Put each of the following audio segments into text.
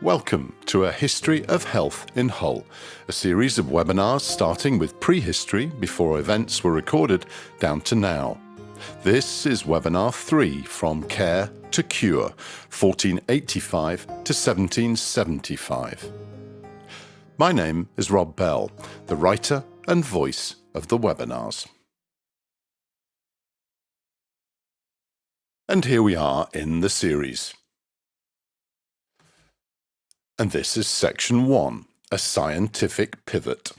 Welcome to A History of Health in Hull, a series of webinars starting with prehistory, before events were recorded, down to now. This is webinar 3, From Care to Cure, 1485 to 1775. My name is Rob Bell, the writer and voice of the webinars. And here we are in the series. And this is section 1, a scientific pivot.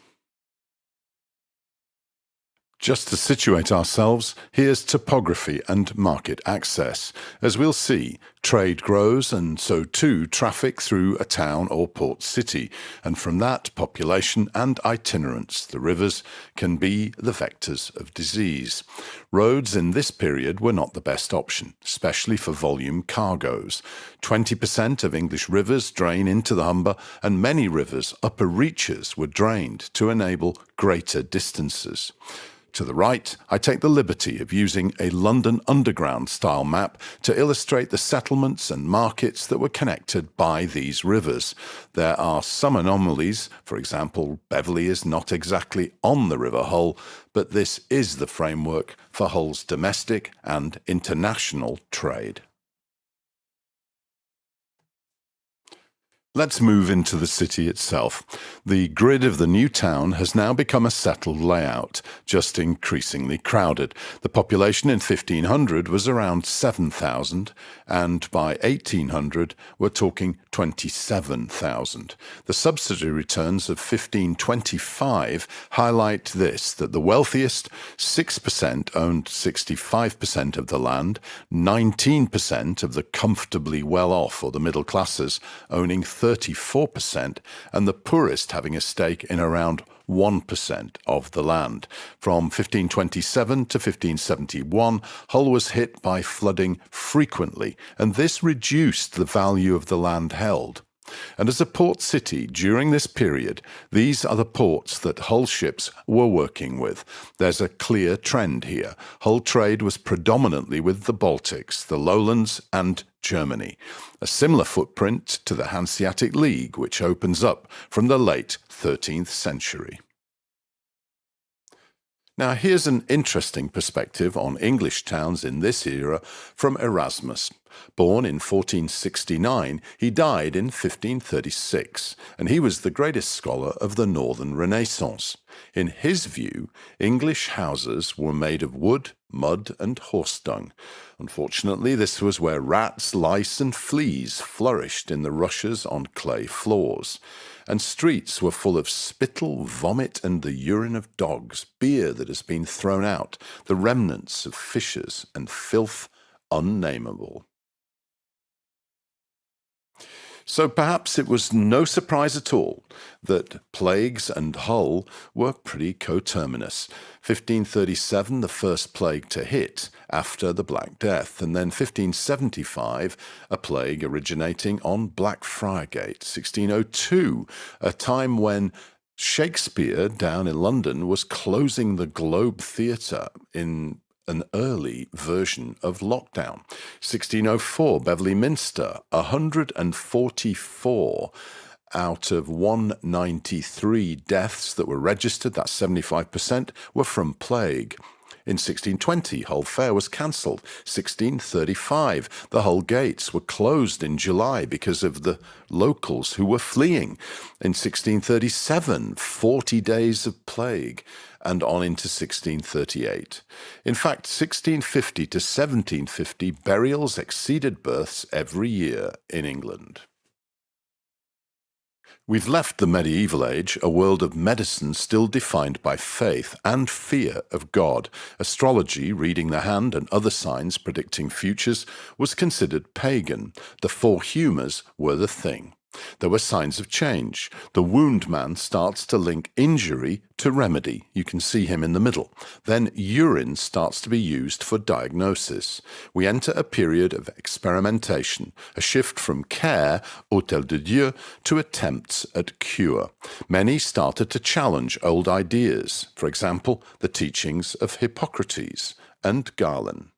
Just to situate ourselves, here's topography and market access. As we'll see, trade grows and so too traffic through a town or port city, and from that population and itinerants, the rivers, can be the vectors of disease. Roads in this period were not the best option, especially for volume cargoes. 20% of English rivers drain into the Humber, and many rivers' upper reaches were drained to enable greater distances. To the right, I take the liberty of using a London Underground style map to illustrate the settlements and markets that were connected by these rivers. There are some anomalies, for example, Beverley is not exactly on the River Hull, but this is the framework for Hull's domestic and international trade. Let's move into the city itself. The grid of the new town has now become a settled layout, just increasingly crowded. The population in 1500 was around 7,000, and by 1800 we're talking 27,000. The subsidy returns of 1525 highlight this, that the wealthiest, 6% owned 65% of the land, 19% of the comfortably well-off or the middle classes owning 34%, and the poorest having a stake in around 1% of the land. From 1527 to 1571, Hull was hit by flooding frequently, and this reduced the value of the land held. And as a port city during this period, these are the ports that Hull ships were working with. There's a clear trend here. Hull trade was predominantly with the Baltics, the Lowlands, and Germany. A similar footprint to the Hanseatic League, which opens up from the late 13th century. Now here's an interesting perspective on English towns in this era from Erasmus. Born in 1469, he died in 1536, and he was the greatest scholar of the Northern Renaissance. In his view, English houses were made of wood, mud, and horse dung. Unfortunately, this was where rats, lice, and fleas flourished in the rushes on clay floors. And streets were full of spittle, vomit, and the urine of dogs, beer that has been thrown out, the remnants of fishes, and filth unnameable. So perhaps it was no surprise at all that plagues and Hull were pretty coterminous. 1537, the first plague to hit after the Black Death, and then 1575, a plague originating on Blackfriargate. 1602, a time when Shakespeare down in London was closing the Globe Theatre in an early version of lockdown. 1604, Beverley Minster, 144 out of 193 deaths that were registered, that's 75%, were from plague. In 1620, Hull Fair was cancelled. 1635, the Hull gates were closed in July because of the locals who were fleeing. In 1637, 40 days of plague, and on into 1638. In fact, 1650 to 1750, burials exceeded births every year in England. We've left the medieval age, a world of medicine still defined by faith and fear of God. Astrology, reading the hand, and other signs predicting futures was considered pagan. The 4 humours were the thing. There were signs of change. The wound man starts to link injury to remedy. You can see him in the middle. Then urine starts to be used for diagnosis. We enter a period of experimentation, a shift from care, Hôtel de Dieu, to attempts at cure. Many started to challenge old ideas, for example, the teachings of Hippocrates and Galen.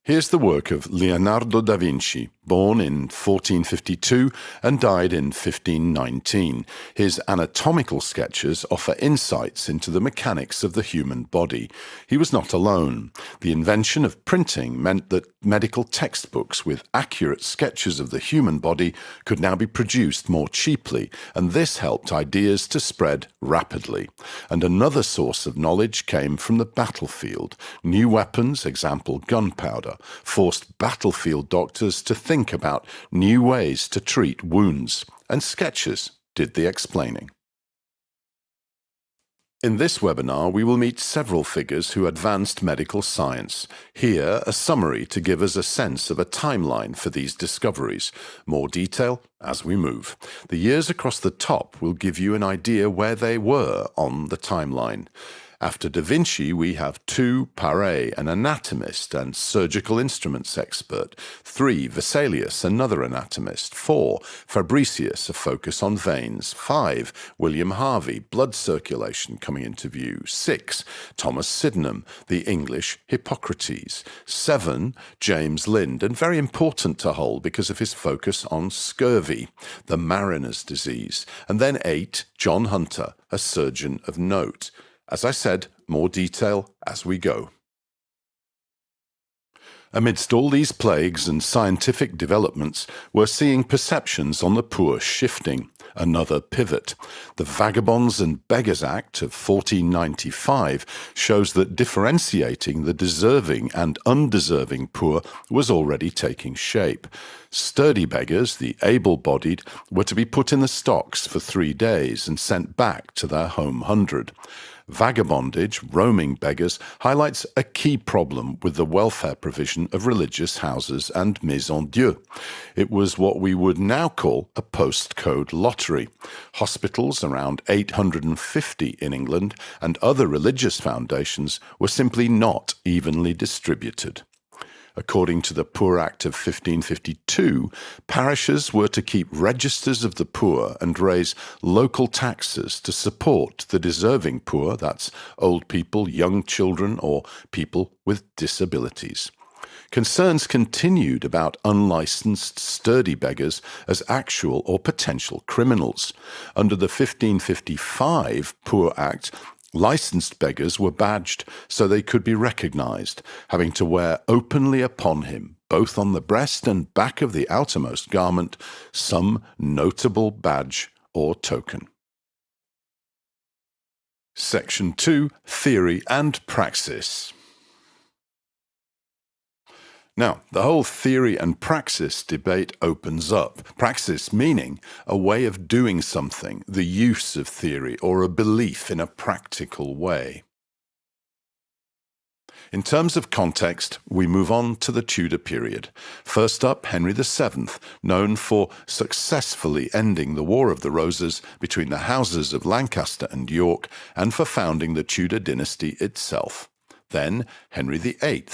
Here's the work of Leonardo da Vinci, born in 1452 and died in 1519. His anatomical sketches offer insights into the mechanics of the human body. He was not alone. The invention of printing meant that medical textbooks with accurate sketches of the human body could now be produced more cheaply, and this helped ideas to spread rapidly. And another source of knowledge came from the battlefield. New weapons, example gunpowder, forced battlefield doctors to think about new ways to treat wounds, and sketches did the explaining. In this webinar, we will meet several figures who advanced medical science. Here, a summary to give us a sense of a timeline for these discoveries. More detail as we move. The years across the top will give you an idea where they were on the timeline. After Da Vinci, we have 2. Paré, an anatomist and surgical instruments expert. 3. Vesalius, another anatomist. 4. Fabricius, a focus on veins. 5. William Harvey, blood circulation coming into view. 6. Thomas Sydenham, the English Hippocrates. 7. James Lind, and very important to Hull because of his focus on scurvy, the mariner's disease. And then 8. John Hunter, a surgeon of note. As I said, more detail as we go. Amidst all these plagues and scientific developments, we're seeing perceptions on the poor shifting. Another pivot. The Vagabonds and Beggars Act of 1495 shows that differentiating the deserving and undeserving poor was already taking shape. Sturdy beggars, the able-bodied, were to be put in the stocks for 3 days and sent back to their home hundred. Vagabondage, roaming beggars, highlights a key problem with the welfare provision of religious houses and maisons Dieu. It was what we would now call a postcode lottery. Hospitals, around 850 in England, and other religious foundations were simply not evenly distributed. According to the Poor Act of 1552, parishes were to keep registers of the poor and raise local taxes to support the deserving poor, that's old people, young children, or people with disabilities. Concerns continued about unlicensed sturdy beggars as actual or potential criminals. Under the 1555 Poor Act, licensed beggars were badged so they could be recognized, having to wear openly upon him, both on the breast and back of the outermost garment, some notable badge or token. Section 2. Theory and Praxis. Now, the whole theory and praxis debate opens up. Praxis meaning a way of doing something, the use of theory, or a belief in a practical way. In terms of context, we move on to the Tudor period. First up, Henry VII, known for successfully ending the War of the Roses between the houses of Lancaster and York, and for founding the Tudor dynasty itself. Then Henry VIII.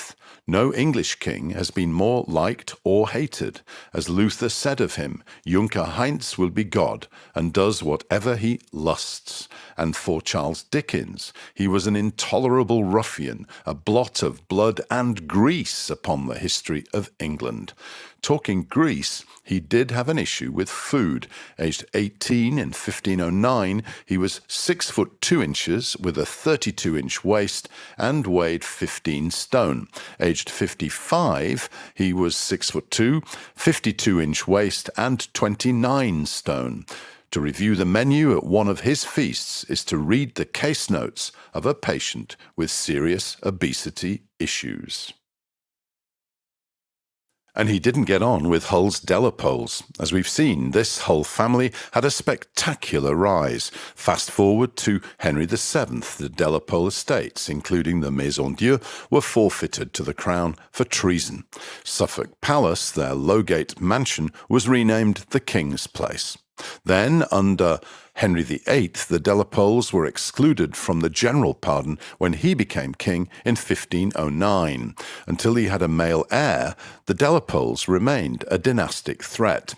No English king has been more liked or hated. As Luther said of him, Junker Heinz will be God, and does whatever he lusts. And for Charles Dickens, he was an intolerable ruffian, a blot of blood and grease upon the history of England. Talking Greece, he did have an issue with food. Aged 18 in 1509, he was 6 foot 2 inches with a 32-inch waist and weighed 15 stone. Aged 55, he was 6 foot 2, 52-inch waist and 29 stone. To review the menu at one of his feasts is to read the case notes of a patient with serious obesity issues. And he didn't get on with Hull's Delapoles. As we've seen, this Hull family had a spectacular rise. Fast forward to Henry VII, the Delapole estates, including the Maison Dieu, were forfeited to the crown for treason. Suffolk Palace, their Lowgate mansion, was renamed the King's Place. Then, under Henry VIII, the Delapoles were excluded from the general pardon when he became king in 1509. Until he had a male heir, the Delapoles remained a dynastic threat.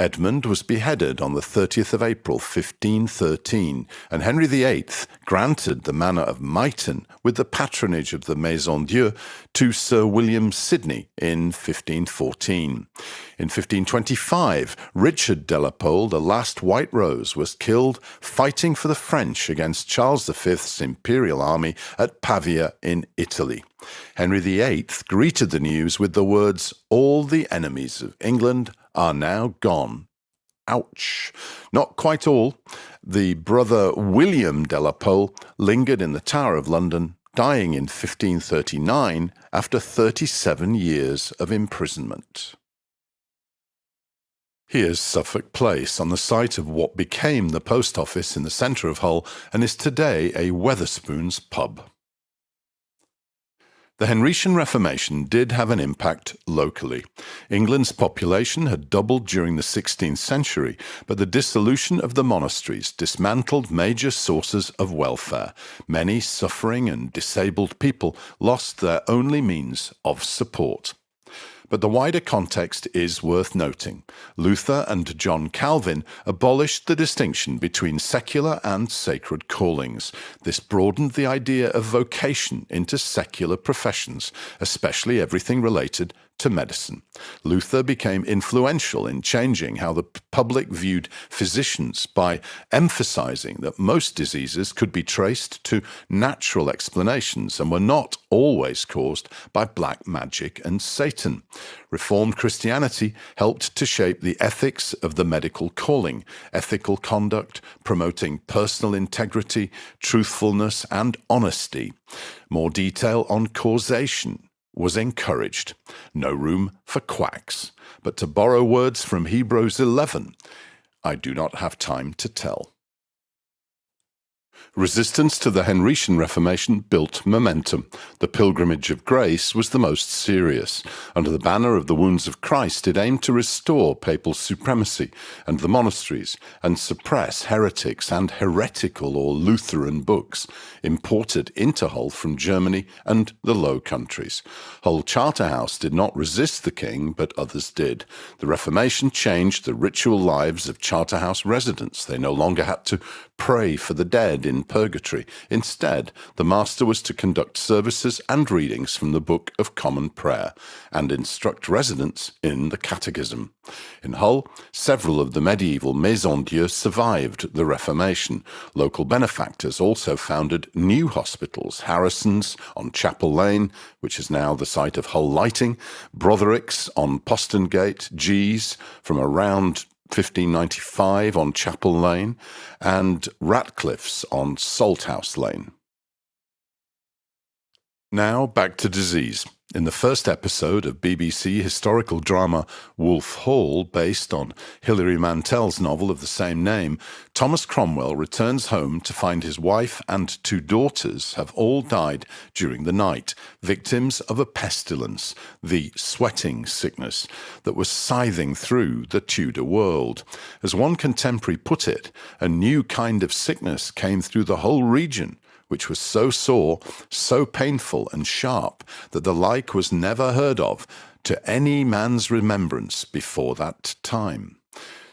Edmund was beheaded on the 30th of April 1513, and Henry VIII granted the manor of Myton with the patronage of the Maison Dieu to Sir William Sidney in 1514. In 1525, Richard de la Pole, the last White Rose, was killed fighting for the French against Charles V's imperial army at Pavia in Italy. Henry VIII greeted the news with the words, "All the enemies of England are now gone." Ouch. Not quite all. The brother William de la Pole lingered in the Tower of London, dying in 1539 after 37 years of imprisonment. Here's Suffolk Place, on the site of what became the post office in the centre of Hull and is today a Wetherspoons pub. The Henrician Reformation did have an impact locally. England's population had doubled during the 16th century, but the dissolution of the monasteries dismantled major sources of welfare. Many suffering and disabled people lost their only means of support. But the wider context is worth noting. Luther and John Calvin abolished the distinction between secular and sacred callings. This broadened the idea of vocation into secular professions, especially everything related to medicine. Luther became influential in changing how the public viewed physicians by emphasizing that most diseases could be traced to natural explanations and were not always caused by black magic and Satan. Reformed Christianity helped to shape the ethics of the medical calling, ethical conduct, promoting personal integrity, truthfulness, and honesty. More detail on causation was encouraged. No room for quacks. But to borrow words from Hebrews 11, I do not have time to tell. Resistance to the Henrician Reformation built momentum. The Pilgrimage of Grace was the most serious. Under the banner of the Wounds of Christ, it aimed to restore papal supremacy and the monasteries and suppress heretics and heretical or Lutheran books imported into Hull from Germany and the Low Countries. Hull Charterhouse did not resist the king, but others did. The Reformation changed the ritual lives of Charterhouse residents. They no longer had to pray for the dead in purgatory. Instead, the master was to conduct services and readings from the Book of Common Prayer and instruct residents in the Catechism. In Hull, several of the medieval Maison Dieu survived the Reformation. Local benefactors also founded new hospitals, Harrison's on Chapel Lane, which is now the site of Hull Lighting, Brotherick's on Poston Gate, G's from around 1595 on Chapel Lane, and Ratcliffe's on Salthouse Lane. Now back to disease. In the first episode of BBC historical drama Wolf Hall, based on Hilary Mantel's novel of the same name, Thomas Cromwell returns home to find his wife and 2 daughters have all died during the night, victims of a pestilence, the sweating sickness, that was scything through the Tudor world. As one contemporary put it, a new kind of sickness came through the whole region, which was so sore, so painful and sharp, that the like was never heard of to any man's remembrance before that time.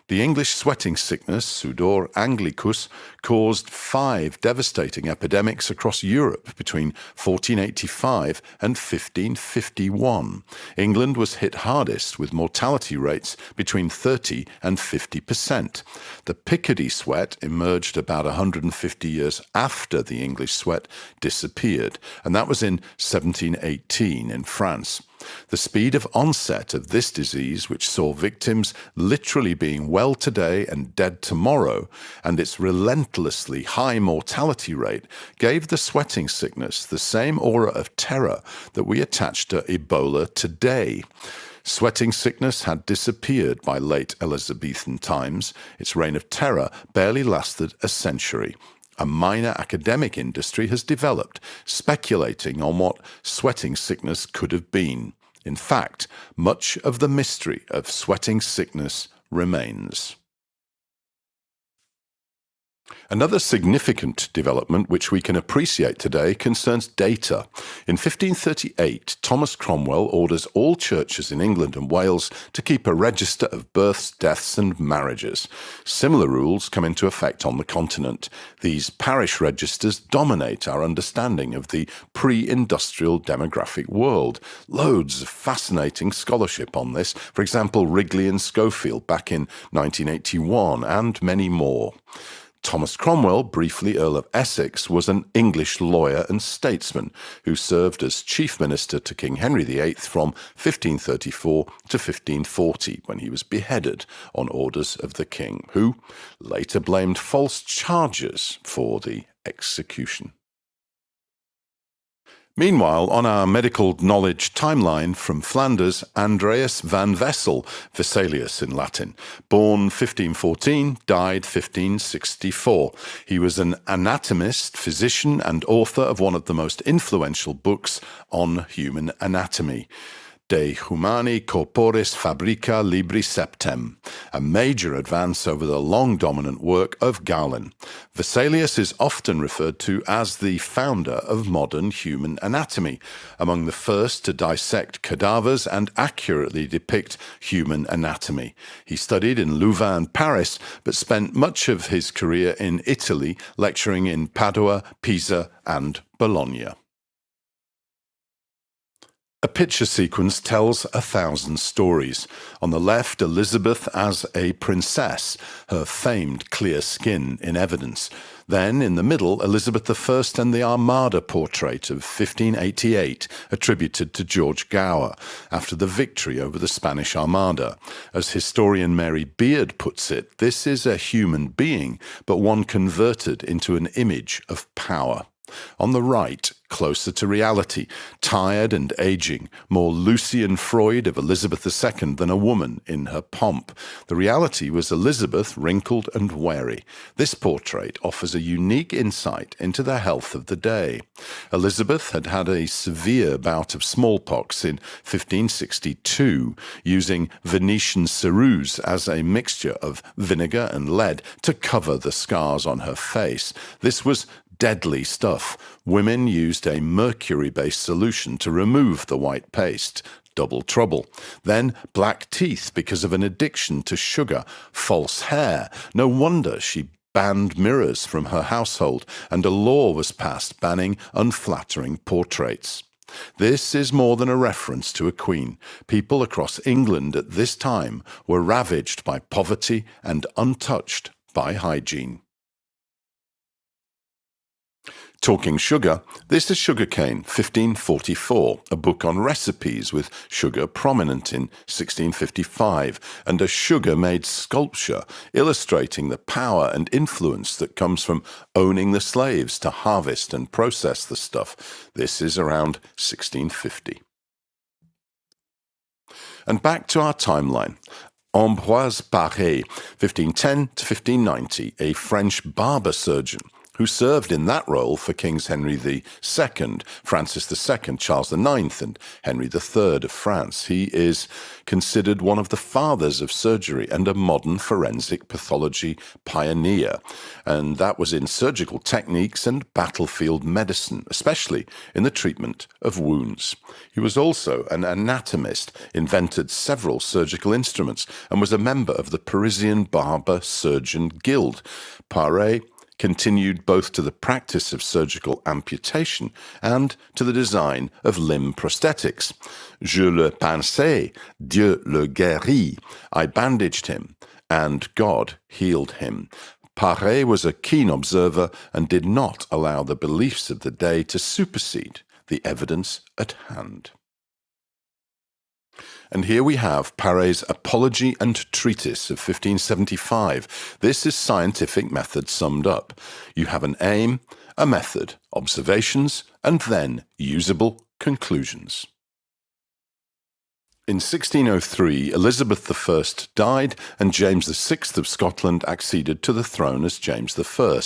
The English sweating sickness, Sudor anglicus, caused 5 devastating epidemics across Europe between 1485 and 1551. England was hit hardest with mortality rates between 30 and 50%. The Picardy sweat emerged about 150 years after the English sweat disappeared, and that was in 1718 in France. The speed of onset of this disease, which saw victims literally being well today and dead tomorrow, and its relentlessly high mortality rate, gave the sweating sickness the same aura of terror that we attach to Ebola today. Sweating sickness had disappeared by late Elizabethan times. Its reign of terror barely lasted a century. A minor academic industry has developed, speculating on what sweating sickness could have been. In fact, much of the mystery of sweating sickness remains. Another significant development which we can appreciate today concerns data. In 1538, Thomas Cromwell orders all churches in England and Wales to keep a register of births, deaths and marriages. Similar rules come into effect on the continent. These parish registers dominate our understanding of the pre-industrial demographic world. Loads of fascinating scholarship on this, for example Wrigley and Schofield back in 1981, and many more. Thomas Cromwell, briefly Earl of Essex, was an English lawyer and statesman who served as chief minister to King Henry VIII from 1534 to 1540, when he was beheaded on orders of the king, who later blamed false charges for the execution. Meanwhile, on our medical knowledge timeline from Flanders, Andreas van Wessel, Vesalius in Latin, born 1514, died 1564. He was an anatomist, physician, and author of one of the most influential books on human anatomy, De Humani Corporis Fabrica Libri Septem, a major advance over the long dominant work of Galen. Vesalius is often referred to as the founder of modern human anatomy, among the first to dissect cadavers and accurately depict human anatomy. He studied in Louvain and Paris, but spent much of his career in Italy, lecturing in Padua, Pisa, and Bologna. A picture sequence tells 1,000 stories. On the left, Elizabeth as a princess, her famed clear skin in evidence. Then, in the middle, Elizabeth I and the Armada portrait of 1588, attributed to George Gower, after the victory over the Spanish Armada. As historian Mary Beard puts it, this is a human being, but one converted into an image of power. On the right, closer to reality, tired and aging, more Lucian Freud of Elizabeth II than a woman in her pomp. The reality was Elizabeth, wrinkled and wary. This portrait offers a unique insight into the health of the day. Elizabeth had had a severe bout of smallpox in 1562, using Venetian ceruse as a mixture of vinegar and lead to cover the scars on her face. This was deadly stuff. Women used a mercury-based solution to remove the white paste. Double trouble. Then black teeth because of an addiction to sugar. False hair. No wonder she banned mirrors from her household, and a law was passed banning unflattering portraits. This is more than a reference to a queen. People across England at this time were ravaged by poverty and untouched by hygiene. Talking sugar, this is Sugarcane, 1544, a book on recipes with sugar prominent in 1655, and a sugar-made sculpture illustrating the power and influence that comes from owning the slaves to harvest and process the stuff. This is around 1650. And back to our timeline. Ambroise Paré, 1510 to 1590, a French barber surgeon, who served in that role for Kings Henry II, Francis II, Charles IX, and Henry III of France. He is considered one of the fathers of surgery and a modern forensic pathology pioneer, and that was in surgical techniques and battlefield medicine, especially in the treatment of wounds. He was also an anatomist, invented several surgical instruments, and was a member of the Parisian Barber Surgeon Guild. Paré continued both to the practice of surgical amputation and to the design of limb prosthetics. Je le pinçai, Dieu le guérit. I bandaged him, and God healed him. Paré was a keen observer and did not allow the beliefs of the day to supersede the evidence at hand. And here we have Paré's Apology and Treatise of 1575. This is scientific method summed up. You have an aim, a method, observations, and then usable conclusions. In 1603, Elizabeth I died and James VI of Scotland acceded to the throne as James I.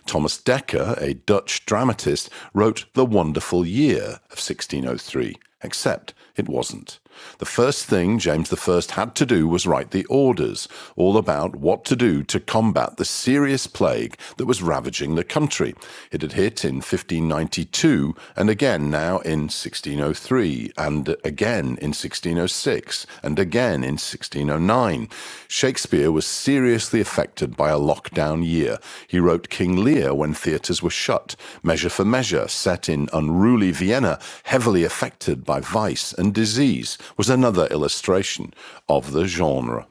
Thomas Dekker, a Dutch dramatist, wrote The Wonderful Year of 1603, except it wasn't. The first thing James I had to do was write the orders, all about what to do to combat the serious plague that was ravaging the country. It had hit in 1592, and again now in 1603, and again in 1606, and again in 1609. Shakespeare was seriously affected by a lockdown year. He wrote King Lear when theatres were shut, Measure for Measure, set in unruly Vienna, heavily affected by vice and disease, was another illustration of the genre.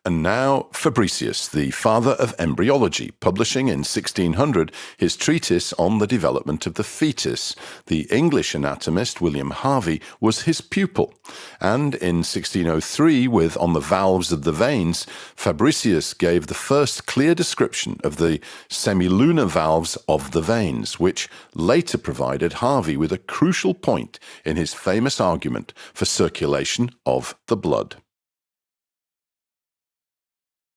And now Fabricius, the father of embryology, publishing in 1600 his treatise on the development of the fetus. The English anatomist William Harvey was his pupil. And in 1603, with On the Valves of the Veins, Fabricius gave the first clear description of the semilunar valves of the veins, which later provided Harvey with a crucial point in his famous argument for circulation of the blood.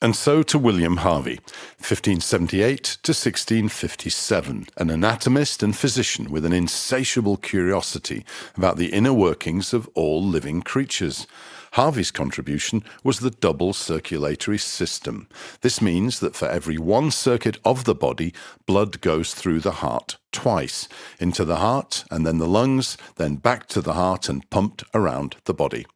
And so to William Harvey, 1578 to 1657, an anatomist and physician with an insatiable curiosity about the inner workings of all living creatures. Harvey's contribution was the double circulatory system. This means that for every one circuit of the body, blood goes through the heart twice, into the heart and then the lungs, then back to the heart and pumped around the body.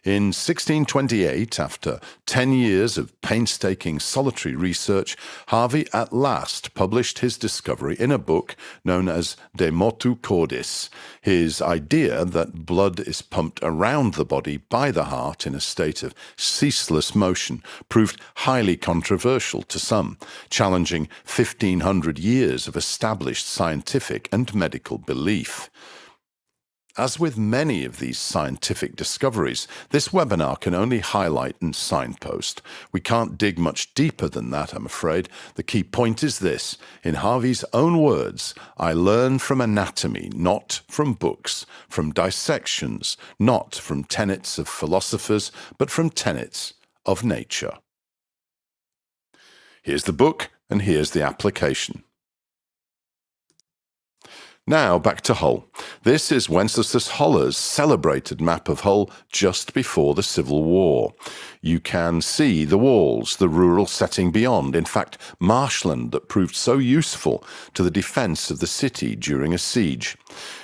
In 1628, after 10 years of painstaking solitary research, Harvey at last published his discovery in a book known as De Motu Cordis. His idea that blood is pumped around the body by the heart in a state of ceaseless motion proved highly controversial to some, challenging 1,500 years of established scientific and medical belief. As with many of these scientific discoveries, this webinar can only highlight and signpost. We can't dig much deeper than that, I'm afraid. The key point is this. In Harvey's own words, I learn from anatomy, not from books, from dissections, not from tenets of philosophers, but from tenets of nature. Here's the book, and here's the application. Now back to Hull. This is Wenceslas Holler's celebrated map of Hull just before the Civil War. You can see the walls, the rural setting beyond, in fact, marshland that proved so useful to the defence of the city during a siege.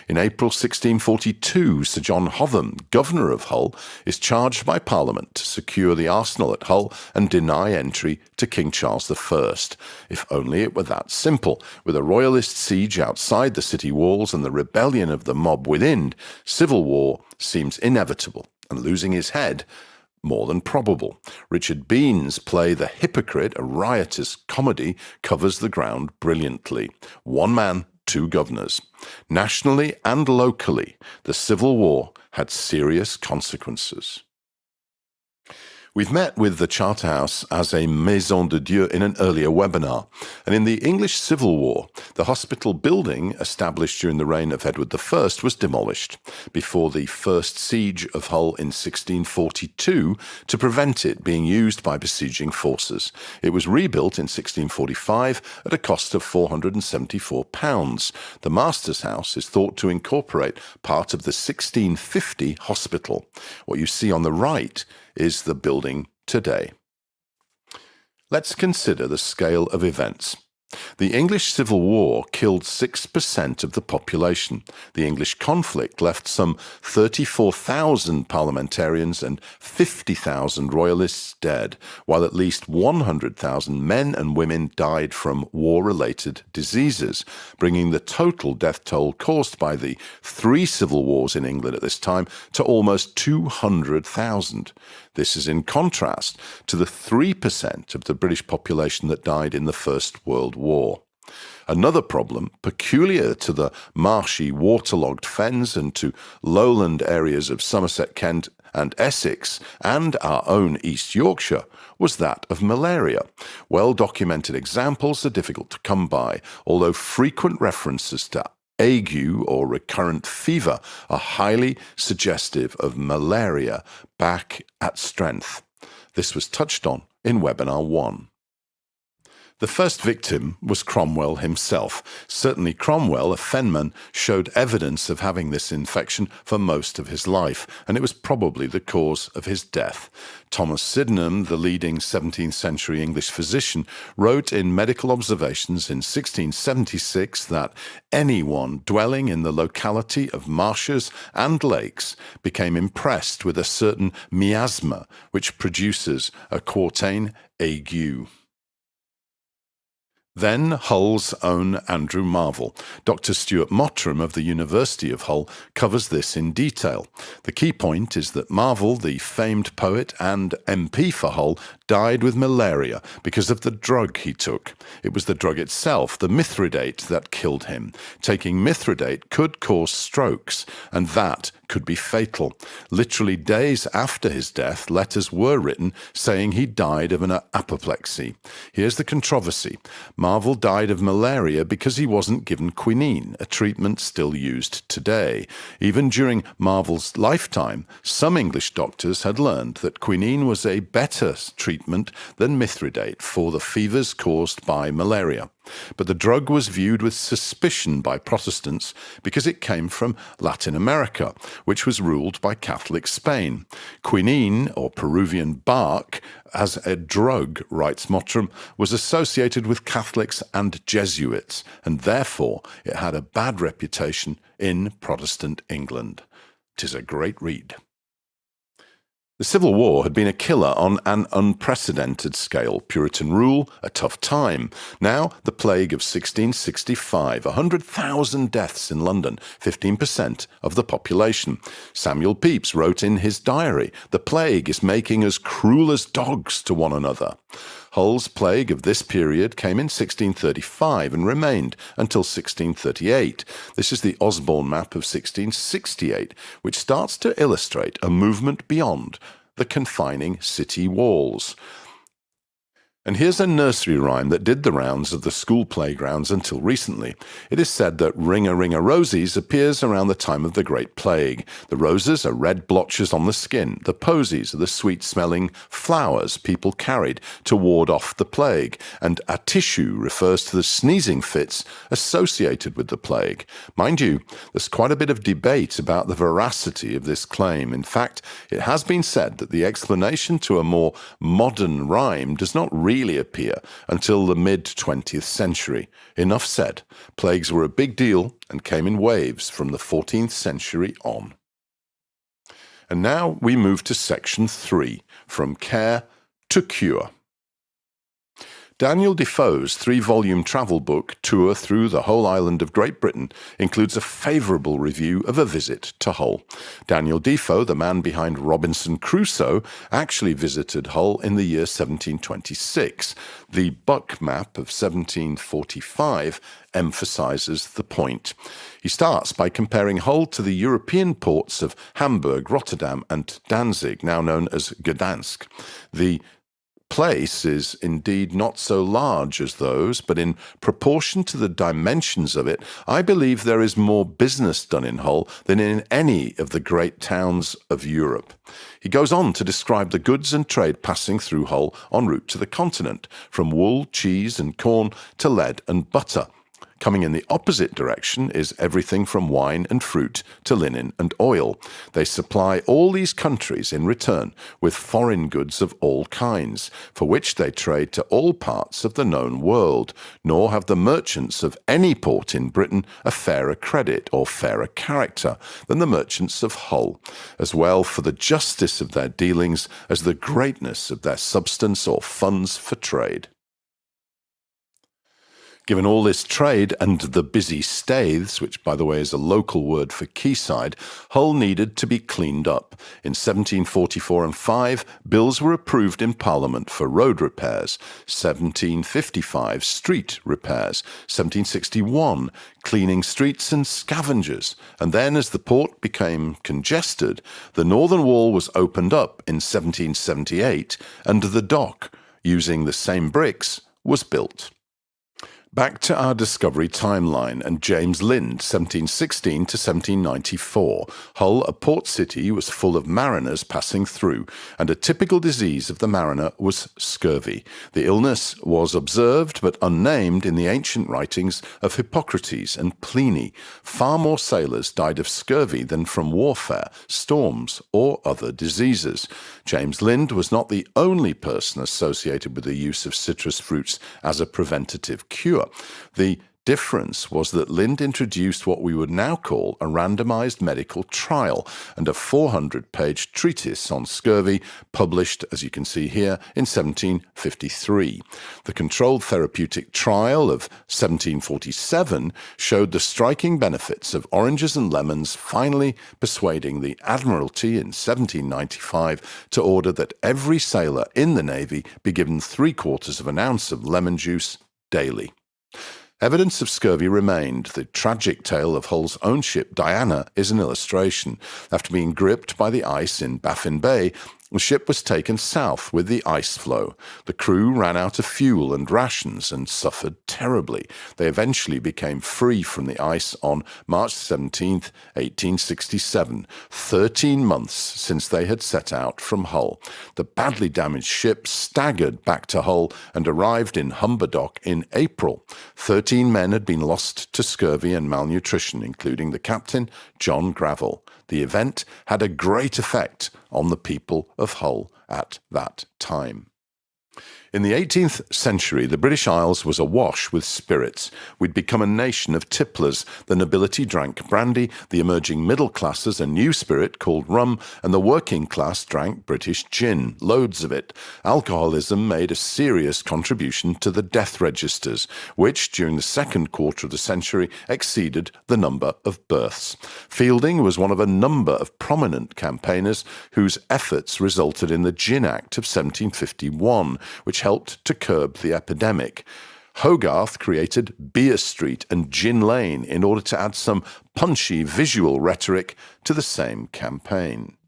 In April 1642, Sir John Hotham, governor of Hull, is charged by Parliament to secure the arsenal at Hull and deny entry to King Charles I. If only it were that simple. With a royalist siege outside the city walls and the rebellion of the mob within, civil war seems inevitable, and losing his head more than probable. Richard Bean's play The Hypocrite, a riotous comedy, covers the ground brilliantly. One man, two governors. Nationally and locally, the Civil War had serious consequences. We've met with the Charterhouse as a Maison de Dieu in an earlier webinar, and in the English Civil War, the hospital building established during the reign of Edward I was demolished before the first siege of Hull in 1642 to prevent it being used by besieging forces. It was rebuilt in 1645 at a cost of £474. The Master's House is thought to incorporate part of the 1650 hospital. What you see on the right is the building today. Let's consider the scale of events. The English Civil War killed 6% of the population. The English conflict left some 34,000 parliamentarians and 50,000 royalists dead, while at least 100,000 men and women died from war-related diseases, bringing the total death toll caused by the 3 civil wars in England at this time to almost 200,000. This is in contrast to the 3% of the British population that died in the First World War. Another problem, peculiar to the marshy, waterlogged fens and to lowland areas of Somerset, Kent and Essex, and our own East Yorkshire, was that of malaria. Well-documented examples are difficult to come by, although frequent references to ague or recurrent fever are highly suggestive of malaria back at strength. This was touched on in Webinar 1. The first victim was Cromwell himself. Certainly Cromwell, a fenman, showed evidence of having this infection for most of his life, and it was probably the cause of his death. Thomas Sydenham, the leading 17th century English physician, wrote in Medical Observations in 1676 that anyone dwelling in the locality of marshes and lakes became impressed with a certain miasma which produces a quartain ague. Then Hull's own Andrew Marvell. Dr. Stuart Mottram of the University of Hull covers this in detail. The key point is that Marvell, the famed poet and MP for Hull, died with malaria because of the drug he took. It was the drug itself, the mithridate, that killed him. Taking mithridate could cause strokes, and that could be fatal. Literally days after his death, letters were written saying he died of an apoplexy. Here's the controversy. Marvell died of malaria because he wasn't given quinine, a treatment still used today. Even during Marvell's lifetime, some English doctors had learned that quinine was a better treatment than mithridate for the fevers caused by malaria. But the drug was viewed with suspicion by Protestants because it came from Latin America, which was ruled by Catholic Spain. Quinine, or Peruvian bark, as a drug, writes Mottram, was associated with Catholics and Jesuits, and therefore it had a bad reputation in Protestant England. 'Tis a great read. The Civil War had been a killer on an unprecedented scale. Puritan rule, a tough time. Now, the plague of 1665, 100,000 deaths in London, 15% of the population. Samuel Pepys wrote in his diary, "The plague is making us cruel as dogs to one another." Hull's plague of this period came in 1635 and remained until 1638. This is the Osborne map of 1668, which starts to illustrate a movement beyond the confining city walls. And here's a nursery rhyme that did the rounds of the school playgrounds until recently. It is said that Ring a Ring a Rosies appears around the time of the Great Plague. The roses are red blotches on the skin. The posies are the sweet-smelling flowers people carried to ward off the plague. And a tissue refers to the sneezing fits associated with the plague. Mind you, there's quite a bit of debate about the veracity of this claim. In fact, it has been said that the explanation to a more modern rhyme does not really appear until the mid-20th century. Enough said. Plagues were a big deal and came in waves from the 14th century on. And now we move to section 3, from care to cure. Daniel Defoe's 3-volume travel book, Tour Through the Whole Island of Great Britain, includes a favourable review of a visit to Hull. Daniel Defoe, the man behind Robinson Crusoe, actually visited Hull in the year 1726. The Buck map of 1745 emphasises the point. He starts by comparing Hull to the European ports of Hamburg, Rotterdam and Danzig, now known as Gdansk. The place is indeed not so large as those, but in proportion to the dimensions of it, I believe there is more business done in Hull than in any of the great towns of Europe. He goes on to describe the goods and trade passing through Hull en route to the continent, from wool, cheese and corn to lead and butter. Coming in the opposite direction is everything from wine and fruit to linen and oil. They supply all these countries in return with foreign goods of all kinds, for which they trade to all parts of the known world, nor have the merchants of any port in Britain a fairer credit or fairer character than the merchants of Hull, as well for the justice of their dealings as the greatness of their substance or funds for trade. Given all this trade and the busy staithes, which by the way is a local word for quayside, Hull needed to be cleaned up. In 1744 and 5, bills were approved in Parliament for road repairs, 1755 street repairs, 1761 cleaning streets and scavengers, and then as the port became congested, the northern wall was opened up in 1778 and the dock, using the same bricks, was built. Back to our discovery timeline and James Lind, 1716 to 1794. Hull, a port city, was full of mariners passing through, and a typical disease of the mariner was scurvy. The illness was observed but unnamed in the ancient writings of Hippocrates and Pliny. Far more sailors died of scurvy than from warfare, storms, or other diseases. James Lind was not the only person associated with the use of citrus fruits as a preventative cure. The difference was that Lind introduced what we would now call a randomized medical trial and a 400-page treatise on scurvy published, as you can see here, in 1753. The controlled therapeutic trial of 1747 showed the striking benefits of oranges and lemons, finally persuading the Admiralty in 1795 to order that every sailor in the Navy be given 3/4 of an ounce of lemon juice daily. Evidence of scurvy remained. The tragic tale of Hull's own ship, Diana, is an illustration. After being gripped by the ice in Baffin Bay, the ship was taken south with the ice floe. The crew ran out of fuel and rations and suffered terribly. They eventually became free from the ice on March 17, 1867, 13 months since they had set out from Hull. The badly damaged ship staggered back to Hull and arrived in Humber Dock in April. 13 men had been lost to scurvy and malnutrition, including the captain, John Gravel. The event had a great effect on the people of Hull at that time. In the 18th century, the British Isles was awash with spirits. We'd become a nation of tipplers. The nobility drank brandy, the emerging middle classes a new spirit called rum, and the working class drank British gin, loads of it. Alcoholism made a serious contribution to the death registers, which, during the second quarter of the century, exceeded the number of births. Fielding was one of a number of prominent campaigners whose efforts resulted in the Gin Act of 1751, which helped to curb the epidemic. Hogarth created Beer Street and Gin Lane in order to add some punchy visual rhetoric to the same campaign.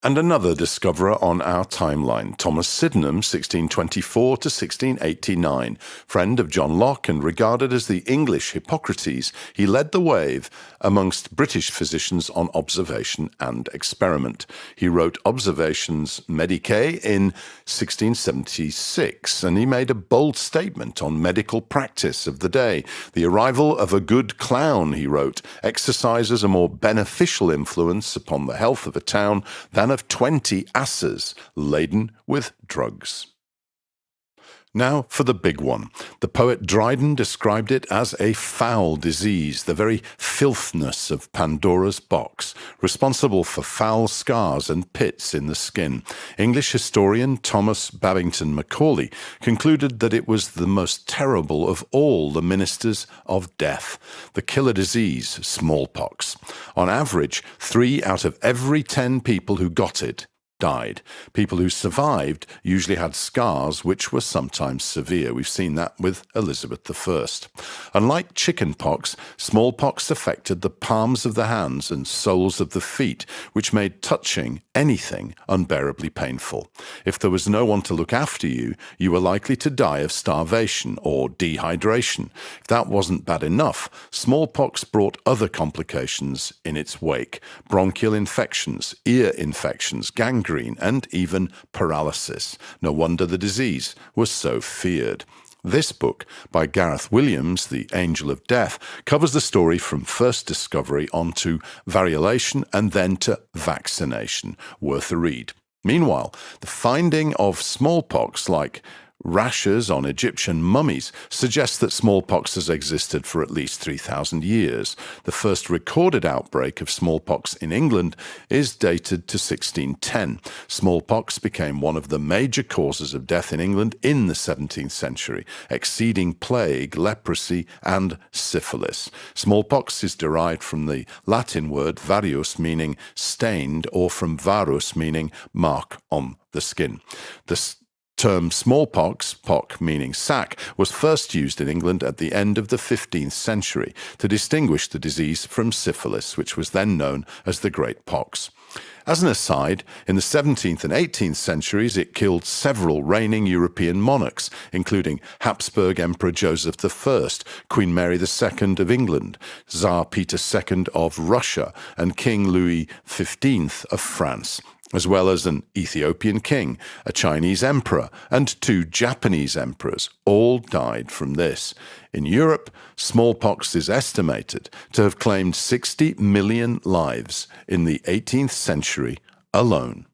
And another discoverer on our timeline, Thomas Sydenham, 1624 to 1689. Friend of John Locke and regarded as the English Hippocrates, he led the wave amongst British physicians on observation and experiment. He wrote Observations Medicae in 1676, and he made a bold statement on medical practice of the day. The arrival of a good clown, he wrote, exercises a more beneficial influence upon the health of a town than of 20 asses laden with drugs. Now for the big one. The poet Dryden described it as a foul disease, the very filthiness of Pandora's box, responsible for foul scars and pits in the skin. English historian Thomas Babington Macaulay concluded that it was the most terrible of all the ministers of death, the killer disease, smallpox. On average, 3 out of every 10 people who got it died. People who survived usually had scars which were sometimes severe. We've seen that with Elizabeth I. Unlike chickenpox, smallpox affected the palms of the hands and soles of the feet, which made touching anything unbearably painful. If there was no one to look after you, you were likely to die of starvation or dehydration. If that wasn't bad enough, smallpox brought other complications in its wake: bronchial infections, ear infections, gangrene, and even paralysis. No wonder the disease was so feared. This book, by Gareth Williams, The Angel of Death, covers the story from first discovery on to variolation and then to vaccination. Worth a read. Meanwhile, the finding of smallpox, like rashes on Egyptian mummies, suggests that smallpox has existed for at least 3,000 years. The first recorded outbreak of smallpox in England is dated to 1610. Smallpox became one of the major causes of death in England in the 17th century, exceeding plague, leprosy, and syphilis. Smallpox is derived from the Latin word varius, meaning stained, or from varus, meaning mark on the skin. The term smallpox, pock meaning sack, was first used in England at the end of the 15th century to distinguish the disease from syphilis, which was then known as the Great Pox. As an aside, in the 17th and 18th centuries it killed several reigning European monarchs, including Habsburg Emperor Joseph I, Queen Mary II of England, Tsar Peter II of Russia, and King Louis XV of France, as well as an Ethiopian king, a Chinese emperor, and 2 Japanese emperors. All died from this. In Europe, smallpox is estimated to have claimed 60 million lives in the 18th century alone.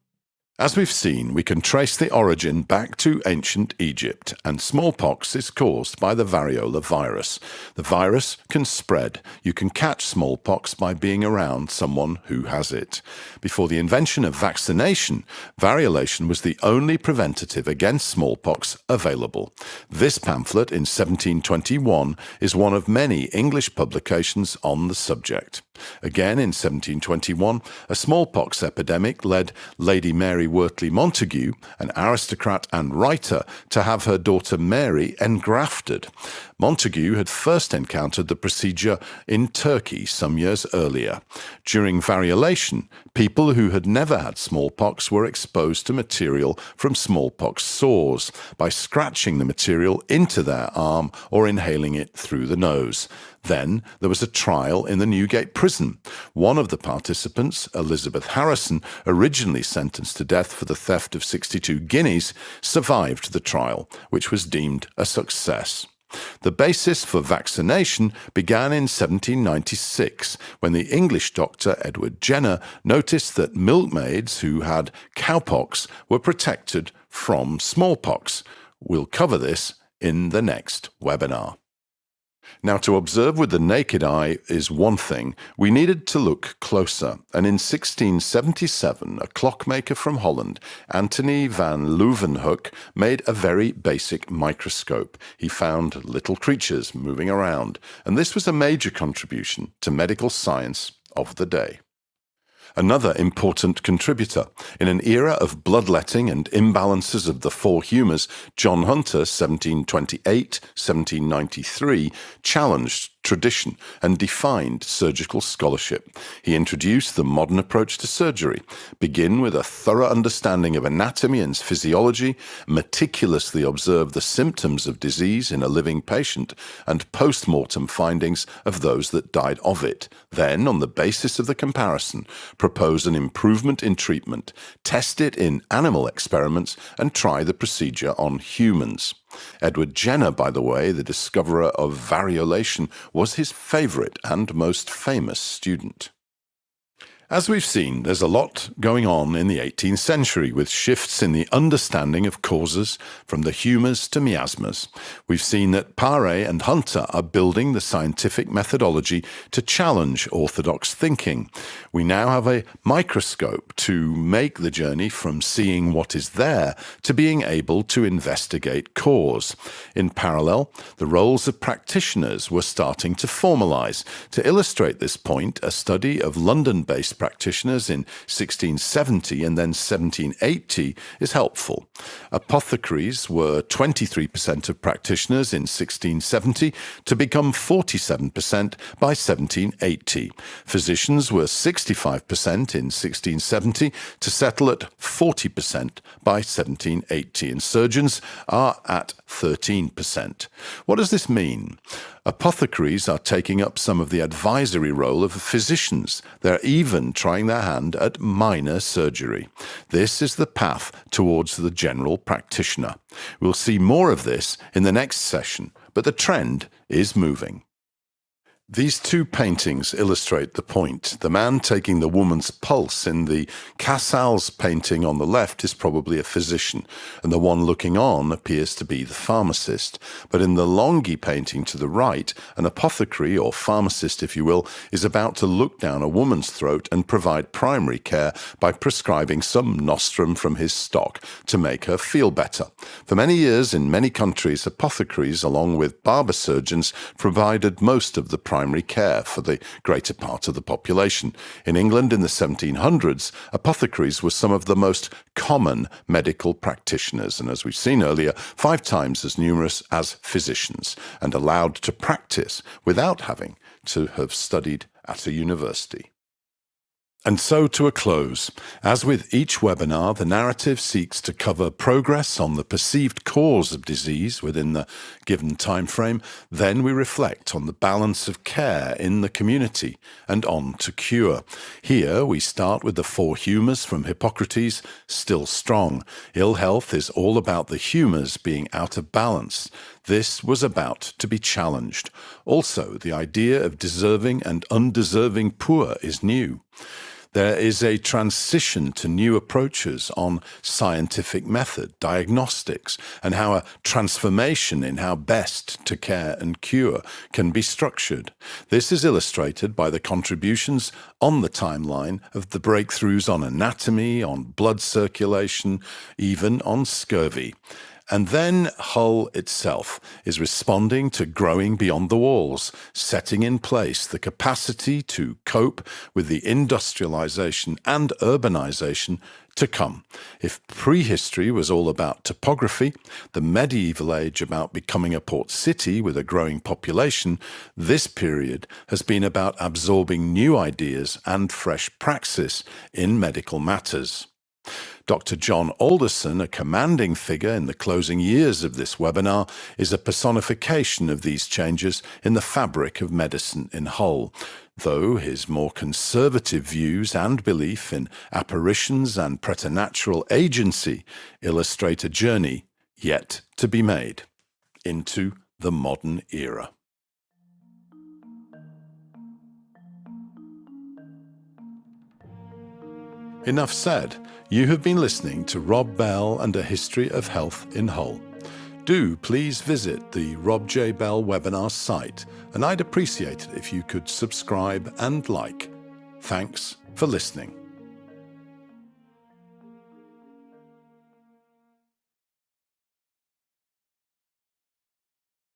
As we've seen, we can trace the origin back to ancient Egypt, and smallpox is caused by the variola virus. The virus can spread. You can catch smallpox by being around someone who has it. Before the invention of vaccination, variolation was the only preventative against smallpox available. This pamphlet in 1721 is one of many English publications on the subject. Again, in 1721, a smallpox epidemic led Lady Mary Wortley Montagu, an aristocrat and writer, to have her daughter Mary engrafted. Montagu had first encountered the procedure in Turkey some years earlier. During variolation, people who had never had smallpox were exposed to material from smallpox sores by scratching the material into their arm or inhaling it through the nose. Then there was a trial in the Newgate prison. One of the participants, Elizabeth Harrison, originally sentenced to death for the theft of 62 guineas, survived the trial, which was deemed a success. The basis for vaccination began in 1796, when the English doctor Edward Jenner noticed that milkmaids who had cowpox were protected from smallpox. We'll cover this in the next webinar. Now, to observe with the naked eye is one thing. We needed to look closer, and in 1677, a clockmaker from Holland, Antony van Leeuwenhoek, made a very basic microscope. He found little creatures moving around, and this was a major contribution to medical science of the day. Another important contributor. In an era of bloodletting and imbalances of the 4 humours, John Hunter, 1728-1793, challenged tradition and defined surgical scholarship. He introduced the modern approach to surgery. Begin with a thorough understanding of anatomy and physiology, meticulously observe the symptoms of disease in a living patient, and post-mortem findings of those that died of it. Then, on the basis of the comparison, propose an improvement in treatment, test it in animal experiments, and try the procedure on humans. Edward Jenner, by the way, the discoverer of variolation, was his favourite and most famous student. As we've seen, there's a lot going on in the 18th century with shifts in the understanding of causes from the humours to miasmas. We've seen that Paré and Hunter are building the scientific methodology to challenge orthodox thinking. We now have a microscope to make the journey from seeing what is there to being able to investigate cause. In parallel, the roles of practitioners were starting to formalise. To illustrate this point, a study of London-based practitioners in 1670 and then 1780 is helpful. Apothecaries were 23% of practitioners in 1670 to become 47% by 1780. Physicians were 65% in 1670 to settle at 40% by 1780, and surgeons are at 13%. What does this mean? Apothecaries are taking up some of the advisory role of physicians. They're even trying their hand at minor surgery. This is the path towards the general practitioner. We'll see more of this in the next session, but the trend is moving. These 2 paintings illustrate the point. The man taking the woman's pulse in the Casals painting on the left is probably a physician, and the one looking on appears to be the pharmacist. But in the Longhi painting to the right, an apothecary, or pharmacist if you will, is about to look down a woman's throat and provide primary care by prescribing some nostrum from his stock to make her feel better. For many years in many countries, apothecaries, along with barber surgeons, provided most of the primary care for the greater part of the population. In England in the 1700s, apothecaries were some of the most common medical practitioners, and as we've seen earlier, 5 times as numerous as physicians, and allowed to practice without having to have studied at a university. And so to a close. As with each webinar, the narrative seeks to cover progress on the perceived cause of disease within the given time frame. Then we reflect on the balance of care in the community and on to cure. Here we start with the 4 humours from Hippocrates, still strong. Ill health is all about the humours being out of balance. This was about to be challenged. Also, the idea of deserving and undeserving poor is new. There is a transition to new approaches on scientific method, diagnostics, and how a transformation in how best to care and cure can be structured. This is illustrated by the contributions on the timeline of the breakthroughs on anatomy, on blood circulation, even on scurvy. And then Hull itself is responding to growing beyond the walls, setting in place the capacity to cope with the industrialisation and urbanisation to come. If prehistory was all about topography, the medieval age about becoming a port city with a growing population, this period has been about absorbing new ideas and fresh praxis in medical matters. Dr. John Alderson, a commanding figure in the closing years of this webinar, is a personification of these changes in the fabric of medicine in Hull, though his more conservative views and belief in apparitions and preternatural agency illustrate a journey yet to be made into the modern era. Enough said. You have been listening to Rob Bell and a History of Health in Hull. Do please visit the Rob J. Bell webinar site, and I'd appreciate it if you could subscribe and like. Thanks for listening.